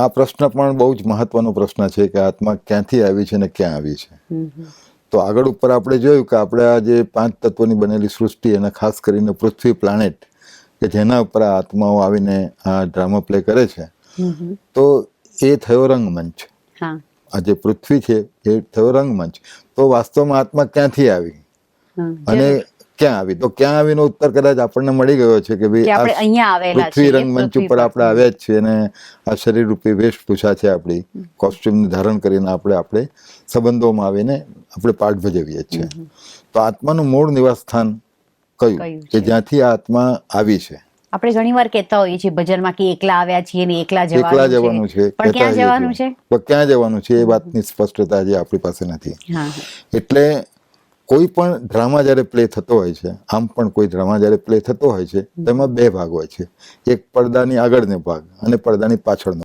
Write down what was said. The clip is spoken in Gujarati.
આ પ્રશ્ન પણ બહુ જ મહત્વનો પ્રશ્ન છે કે આત્મા ક્યાંથી આવી છે ને ક્યાં આવી છે. તો આગળ ઉપર આપણે જોયું કે આપણે આ જે 5 તત્વોની બનેલી સૃષ્ટિ અને ખાસ કરીને પૃથ્વી પ્લાનેટ કે જેના ઉપર આ આત્માઓ આવીને આ ડ્રામા પ્લે કરે છે, તો એ થયો રંગમંચ. આ જે પૃથ્વી છે એ થયો રંગમંચ. તો વાસ્તવમાં આત્મા ક્યાંથી આવી અને ક્યાં આવી? તો ક્યાં આવીનો ઉત્તર કદાચ આપણને મળી ગયો છે કે ભાઈ આ પૃથ્વી રંગમંચ ઉપર આપણે આવ્યા જ છીએ અને આ શરીર રૂપી વેશભૂષા છે આપણી, કોસ્ટ્યુમ ધારણ કરીને આપણે સંબંધોમાં આવીને આપણે પાઠ ભજવીએ છીએ. તો આત્માનું મૂળ નિવાસ સ્થાન કયું કે જ્યાંથી આ આત્મા આવી છે? આપણે ઘણીવાર કહેતા હોઈએ છીએ ભજનમાં કે એકલા આવ્યા છીએ ને એકલા જવાનું છે, પણ ક્યાં જવાનું છે? ક્યાં જવાનું છે એ વાતની સ્પષ્ટતા હજી આપણી પાસે નથી. એટલે કોઈ પણ ડ્રામા જ્યારે પ્લે થતો હોય છે, આમ પણ કોઈ ડ્રામા જ્યારે પ્લે થતો હોય છે તેમાં 2 ભાગ હોય છે, એક પડદાની આગળનો ભાગ અને પડદાની પાછળનો